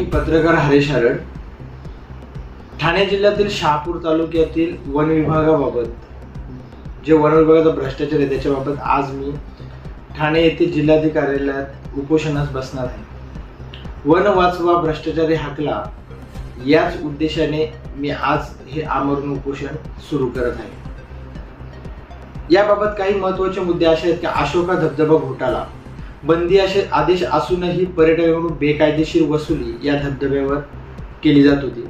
पत्रकार हरेश हरड. ठाणे जिल्ह्यातील शहापूर तालुक्यातील वन विभागाबाबत जे वन विभागाचा भ्रष्टाचार आहे त्याच्याबाबत आज मी ठाणे येथील जिल्हाधिकारी कार्यालयात उपोषणास बसणार आहे. वन वाचवा भ्रष्टाचारी हाकला याच उद्देशाने मी आज हे आमरण उपोषण सुरू करत आहे. याबाबत काही महत्त्वाचे मुद्दे असे आहेत की अशोका धबधबा घोटाळा, बंदी असे आदेश असूनही पर्यटकांकडून बेकायदेशीर वसुली या धबधब्यावर केली जात होती.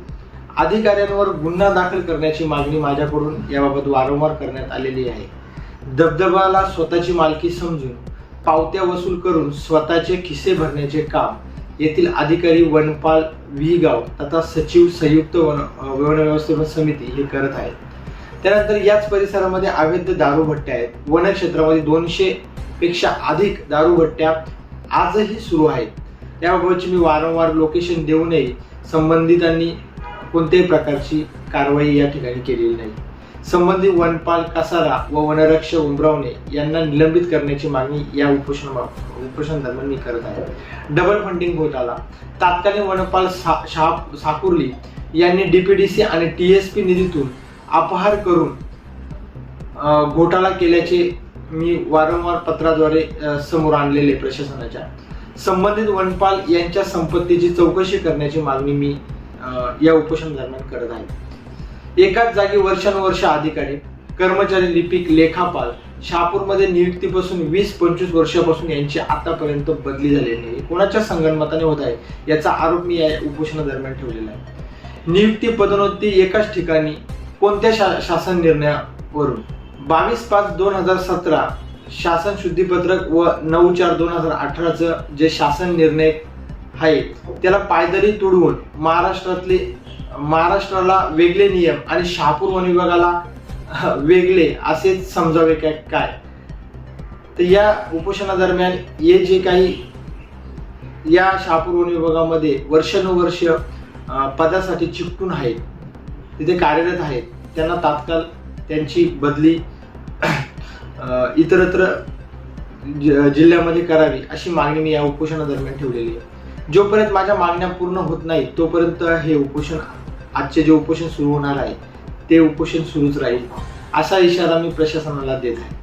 अधिकाऱ्यांवर गुन्हा दाखल करण्याची मागणी माझ्याकडून याबाबत वारंवार करण्यात आलेली आहे. धबधब्याला स्वतःची मालकी समजून पावत्या वसूल करून स्वतःचे खिसे भरण्याचे काम येथील अधिकारी वनपाल विहीगाव तथा सचिव संयुक्त वन व्यवस्थापन समिती हे करत आहेत. त्यानंतर याच परिसरामध्ये अवैध दारूभट्ट्या आहेत. वन क्षेत्रामध्ये 200 पेक्षा अधिक दारूभट्ट्या आजही सुरू आहेत. याबाबतची मी वारंवार लोकेशन देऊनही संबंधितांनी कोणत्याही प्रकारची कारवाई या ठिकाणी केलेली नाही. संबंधित वनपाल कसारा व वनरक्षक उमरावणे यांना निलंबित करण्याची मागणी या उपोषण दरम्यान मी करत आहे. डबल फंडिंग घोटाळा, तात्कालीन वनपाल साकुर्ली यांनी डीपीडीसी आणि टीएसपी निधीतून अपहार करून घोटाळा केल्याचे मी वारंवार पत्राद्वारे समोर आणलेले प्रशासनाच्या. संबंधित वनपाल यांच्या संपत्तीची चौकशी करण्याची मागणी मी या उपोषण दरम्यान करत आहे. एकाच जागी वर्षानुवर्ष अधिकारी, कर्मचारी, लिपिक, लेखापाल शहापूरमध्ये नियुक्तीपासून 20-25 वर्षापासून यांची आतापर्यंत बदली झालेली नाही. कोणाच्या संगनमताने होत आहे याचा आरोप मी या उपोषणादरम्यान ठेवलेला आहे. नियुक्ती पदोन्नती एकाच ठिकाणी कोणत्या शासन निर्णयावरून 22/5/2017 शासन शुद्धीपत्रक व 9/4/2018 जे शासन निर्णय आहे त्याला पायदळी तुडवून महाराष्ट्राला वेगळे नियम आणि शहापूर वन विभागाला वेगळे असे समजावे काय. तर या उपोषणादरम्यान हे जे काही या शहापूर वन विभागामध्ये वर्षानुवर्ष पदासाठी चिकटून आहेत, तिथे कार्यरत आहेत, त्यांना तात्काळ त्यांची बदली इतरत्र जिल्ह्यामध्ये करावी अशी मागणी मी या उपोषणादरम्यान ठेवलेली आहे. जोपर्यंत माझ्या मागण्या पूर्ण होत नाही तोपर्यंत हे उपोषण, आजचे जे उपोषण सुरू होणार आहे ते उपोषण सुरूच राहील असा इशारा मी प्रशासनाला देत आहे.